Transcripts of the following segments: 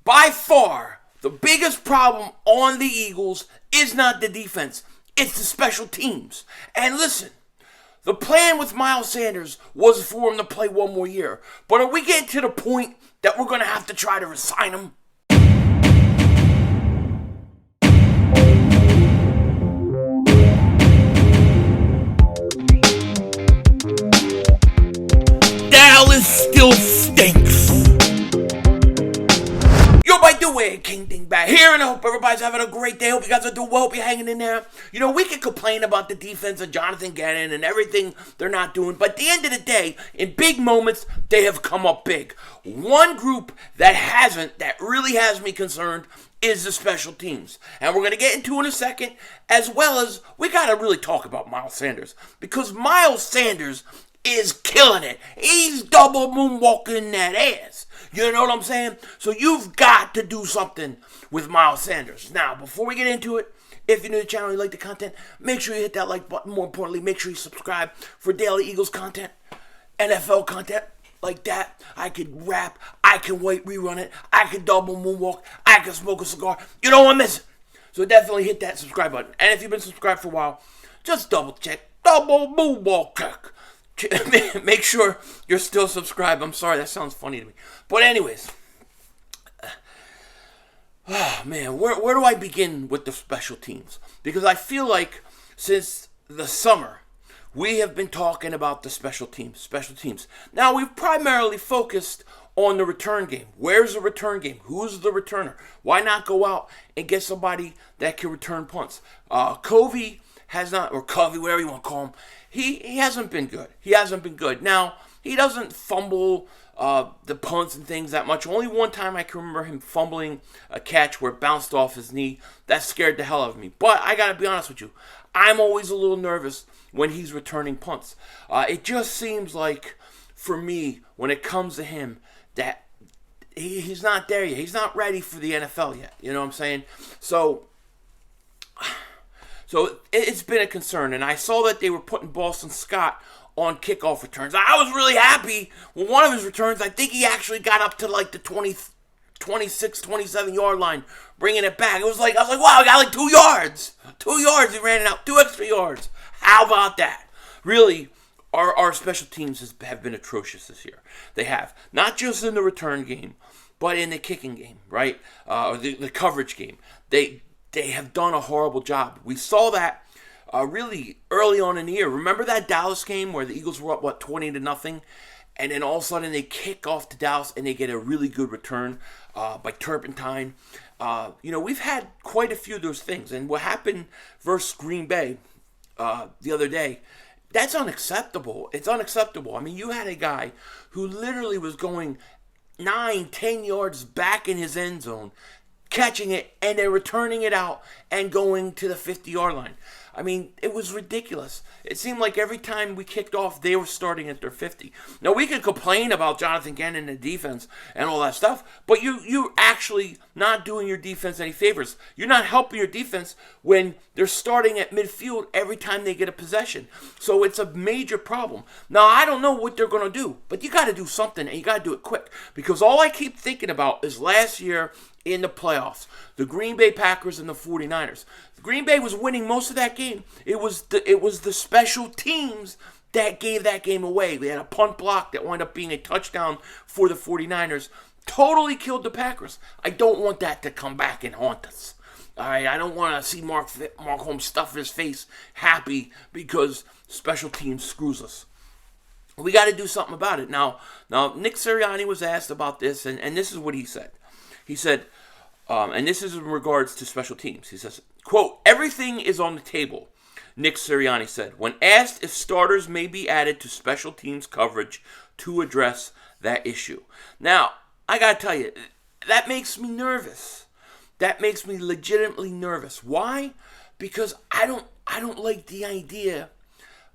By far, the biggest problem on the Eagles is not the defense. It's the special teams. And listen, the plan with Miles Sanders was for him to play one more year. But are we getting to the point that we're going to have to try to resign him? Dallas still stinks. Yo, by the way, King Dingbat here, and I hope everybody's having a great day. Hope you guys are doing well. Hope you're hanging in there. You know, we can complain about the defense and Jonathan Gannon and everything they're not doing, but at the end of the day, in big moments, they have come up big. One group that hasn't, that really has me concerned, is the special teams. And we're going to get into in a second, as well as we got to really talk about Miles Sanders, because Miles Sanders is killing it. He's double moonwalking that ass. You know what I'm saying? So you've got to do something with Miles Sanders. Now, before we get into it, if you're new to the channel, you like the content, make sure you hit that like button. More importantly, make sure you subscribe for daily Eagles content, NFL content like that. I could rap, I can rerun it, I can double moonwalk, I can smoke a cigar. You don't want to miss it. So definitely hit that subscribe button. And if you've been subscribed for a while, just double check. Double moonwalk check. Make sure you're still subscribed. I'm sorry, that sounds funny to me. But anyways, oh man, where do I begin with the special teams? Because I feel like since the summer, we have been talking about the special teams. Now, we've primarily focused on the return game. Where's the return game? Who's the returner? Why not go out and get somebody that can return punts? Covey has not, or Covey, whatever you want to call him, he hasn't been good. Now, he doesn't fumble the punts and things that much. Only one time I can remember him fumbling a catch where it bounced off his knee. That scared the hell out of me. But I got to be honest with you, I'm always a little nervous when he's returning punts. It just seems like, for me, when it comes to him, that he's not there yet. He's not ready for the NFL yet. You know what I'm saying? So it's been a concern, and I saw that they were putting Boston Scott on kickoff returns. I was really happy with one of his returns. I think he actually got up to like the 26, 27-yard line, bringing it back. I was like, wow, I got like 2 yards. 2 yards, he ran it out. 2 extra yards. How about that? Really, our special teams have been atrocious this year. They have. Not just in the return game, but in the kicking game, right? Or the coverage game. They have done a horrible job. We saw that really early on in the year. Remember that Dallas game where the Eagles were up, 20-0? And then all of a sudden they kick off to Dallas and they get a really good return by Turpentine. We've had quite a few of those things. And what happened versus Green Bay the other day, that's unacceptable. It's unacceptable. I mean, you had a guy who literally was going 9-10 yards back in his end zone, catching it, and then returning it out and going to the 50-yard line. I mean, it was ridiculous. It seemed like every time we kicked off, they were starting at their 50. Now, we could complain about Jonathan Gannon and the defense and all that stuff, but you're actually not doing your defense any favors. You're not helping your defense when they're starting at midfield every time they get a possession. So it's a major problem. Now, I don't know what they're going to do, but you got to do something, and you got to do it quick. Because all I keep thinking about is last year in the playoffs, the Green Bay Packers and the 49ers. Green Bay was winning most of that game. It was the special teams that gave that game away. They had a punt block that wound up being a touchdown for the 49ers. Totally killed the Packers. I don't want that to come back and haunt us. All right, I don't want to see Mark Holmes stuff his face happy because special teams screws us. We got to do something about it. Now Nick Sirianni was asked about this, and this is what he said. He said, and this is in regards to special teams. He says, quote, "Everything is on the table," Nick Sirianni said, when asked if starters may be added to special teams coverage to address that issue. Now, I got to tell you, that makes me nervous. That makes me legitimately nervous. Why? Because I don't like the idea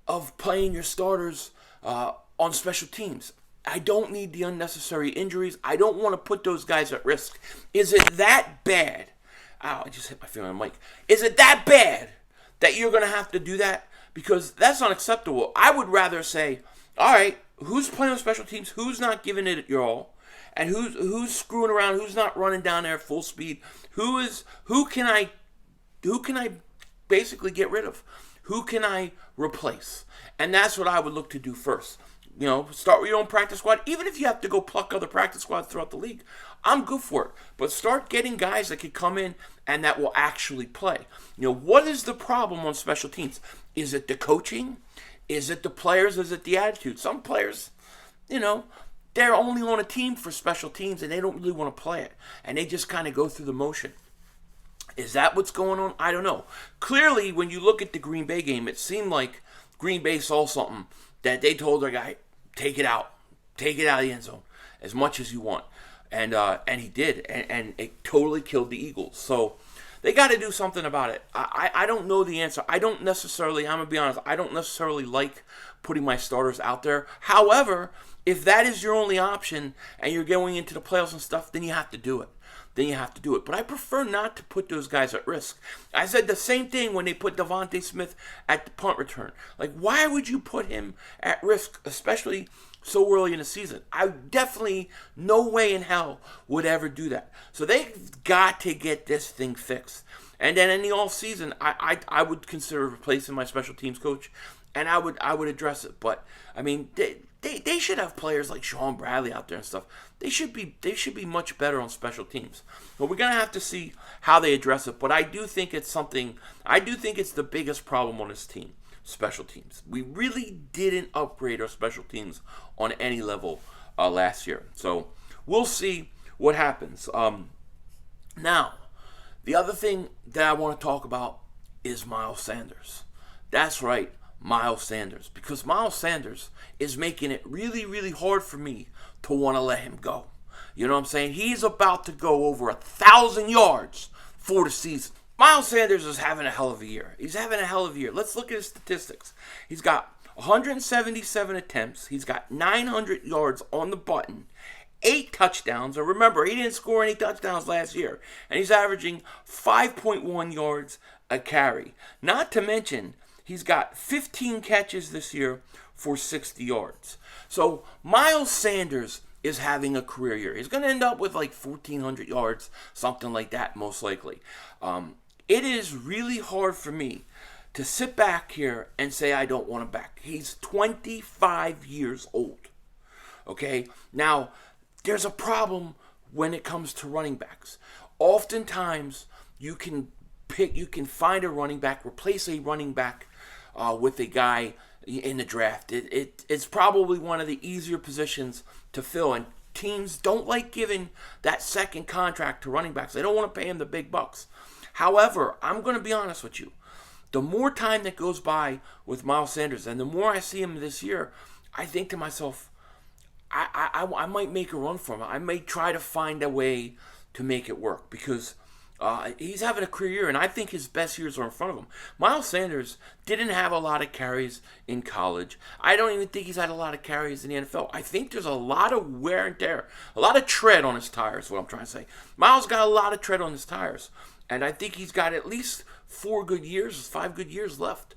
of playing your starters on special teams. I don't need the unnecessary injuries. I don't want to put those guys at risk. Is it that bad? Ow, I just hit my finger on the mic. Is it that bad that you're going to have to do that? Because that's unacceptable. I would rather say, all right, who's playing on special teams? Who's not giving it your all? and who's screwing around, who's not running down there at full speed, who can I basically get rid of, who can I replace, and that's what I would look to do first. Start with your own practice squad. Even if you have to go pluck other practice squads throughout the league, I'm good for it. But start getting guys that can come in and that will actually play. What is the problem on special teams? Is it the coaching? Is it the players? Is it the attitude? Some players, they're only on a team for special teams and they don't really want to play it. And they just kind of go through the motion. Is that what's going on? I don't know. Clearly, when you look at the Green Bay game, it seemed like Green Bay saw something that they told their guy, take it out of the end zone as much as you want, and he did, and it totally killed the Eagles. So they got to do something about it. I don't know the answer. I'm gonna be honest, I don't necessarily like putting my starters out there. However, if that is your only option and you're going into the playoffs and stuff, then you have to do it. But I prefer not to put those guys at risk. I said the same thing when they put Devontae Smith at the punt return. Like, why would you put him at risk, especially so early in the season? I definitely, no way in hell would ever do that. So they've got to get this thing fixed. And then in the offseason, I would consider replacing my special teams coach, and I would address it. But, I mean, they should have players like Sean Bradley out there and stuff. They should be much better on special teams. But we're gonna have to see how they address it. But I do think it's the biggest problem on this team, special teams. We really didn't upgrade our special teams on any level last year. So we'll see what happens. Now, the other thing that I want to talk about is Miles Sanders. That's right, Miles Sanders. Because Miles Sanders is making it really, really hard for me to want to let him go. You know what I'm saying? He's about to go over 1,000 yards for the season. Miles Sanders is having a hell of a year. Let's look at his statistics. He's got 177 attempts. He's got 900 yards on the button, 8 touchdowns. And remember, he didn't score any touchdowns last year. And he's averaging 5.1 yards a carry. Not to mention, he's got 15 catches this year for 60 yards. So Miles Sanders is having a career year. He's going to end up with like 1,400 yards, something like that, most likely. It is really hard for me to sit back here and say I don't want him back. He's 25 years old. Okay? Now, there's a problem when it comes to running backs. Oftentimes, you can find a running back, replace a running back with a guy in the draft. It's probably one of the easier positions to fill, and teams don't like giving that second contract to running backs. They don't want to pay him the big bucks. However, I'm going to be honest with you. The more time that goes by with Miles Sanders, and the more I see him this year, I think to myself, I might make a run for him. I may try to find a way to make it work, because he's having a career year, and I think his best years are in front of him. Miles Sanders didn't have a lot of carries in college. I don't even think he's had a lot of carries in the NFL. I think there's a lot of wear and tear, a lot of tread on his tires, is what I'm trying to say. Miles got a lot of tread on his tires, and I think he's got at least 5 good years left.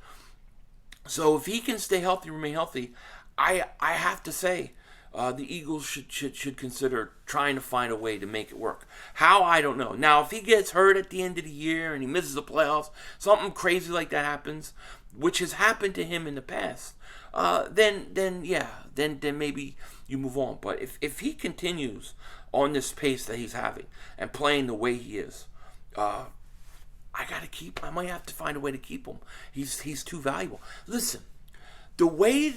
So if he can stay healthy, remain healthy, I have to say, the Eagles should consider trying to find a way to make it work. How, I don't know. Now, if he gets hurt at the end of the year and he misses the playoffs, something crazy like that happens, which has happened to him in the past, then maybe you move on. But if he continues on this pace that he's having and playing the way he is, I might have to find a way to keep him. He's too valuable. Listen, the way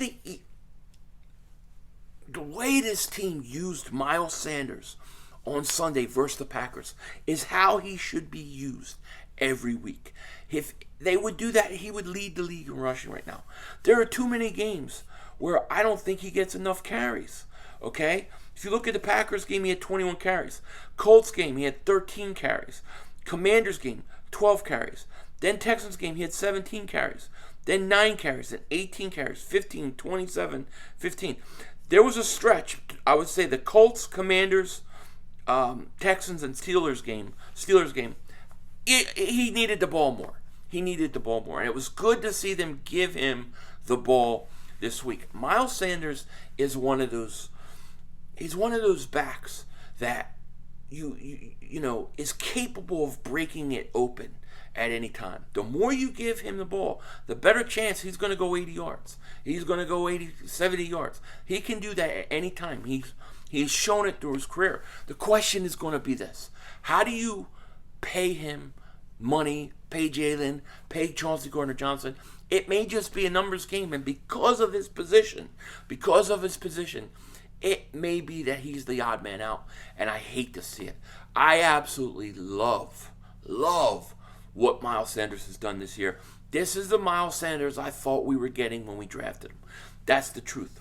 this team used Miles Sanders on Sunday versus the Packers is how he should be used every week. If they would do that, he would lead the league in rushing right now. There are too many games where I don't think he gets enough carries. Okay? If you look at the Packers game, he had 21 carries. Colts game, he had 13 carries. Commanders game, 12 carries. Then Texans game, he had 17 carries. Then 9 carries, then 18 carries, 15, 27, 15. There was a stretch, I would say the Colts, Commanders, Texans, and Steelers game, he needed the ball more. And it was good to see them give him the ball this week. Miles Sanders is one of those backs that is capable of breaking it open at any time. The more you give him the ball, the better chance he's going to go 80 yards. He's going to go 70 yards. He can do that at any time. He's shown it through his career. The question is going to be this: how do you pay him money, pay Jalen, pay Chauncey Gardner-Johnson? It may just be a numbers game, and because of his position, it may be that he's the odd man out, and I hate to see it. I absolutely love what Miles Sanders has done this year. This is the Miles Sanders I thought we were getting when we drafted him. That's the truth.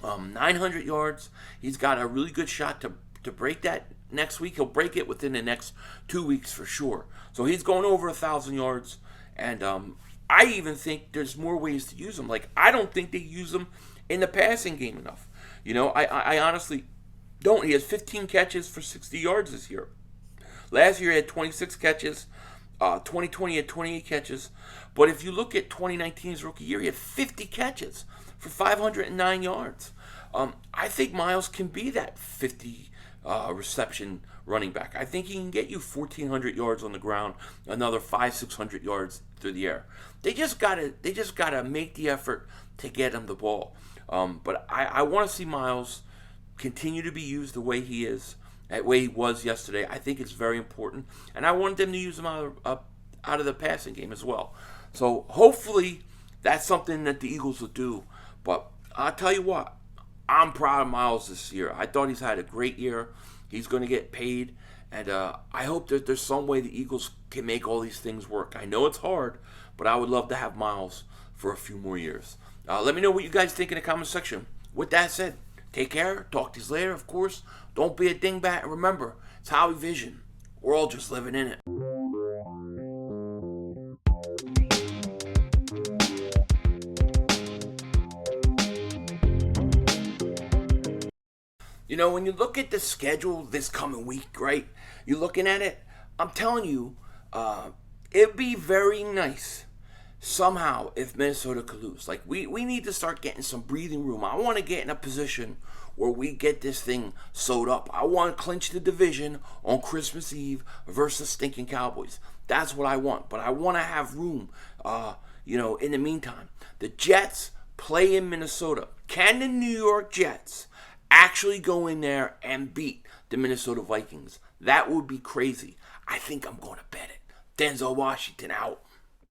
900 yards. He's got a really good shot to break that next week. He'll break it within the next 2 weeks for sure. So he's going over 1,000 yards, and I even think there's more ways to use him. Like, I don't think they use him in the passing game enough. I honestly don't. He has 15 catches for 60 yards this year. Last year he had 26 catches. 2020 had 28 catches. But if you look at 2019's rookie year, he had 50 catches for 509 yards. I think Miles can be that 50 reception running back. I think he can get you 1,400 yards on the ground, another 500-600 yards through the air. They just gotta make the effort to get him the ball. But I want to see Miles continue to be used the way he is, the way he was yesterday. I think it's very important, and I want them to use him out of the passing game as well. So hopefully that's something that the Eagles will do. But I'll tell you what, I'm proud of Miles this year. I thought he's had a great year. He's going to get paid, and I hope that there's some way the Eagles can make all these things work. I know it's hard, but I would love to have Miles for a few more years. Let me know what you guys think in the comment section. With that said, take care. Talk to you later, of course. Don't be a dingbat. And remember, it's Howie Vision. We're all just living in it. When you look at the schedule this coming week, right? You're looking at it. I'm telling you, it'd be very nice somehow if Minnesota could lose. Like, we need to start getting some breathing room. I want to get in a position where we get this thing sewed up. I want to clinch the division on Christmas Eve versus stinking Cowboys. That's what I want. But I want to have room, in the meantime. The Jets play in Minnesota. Can the New York Jets actually go in there and beat the Minnesota Vikings? That would be crazy. I think I'm going to bet it. Denzel Washington out.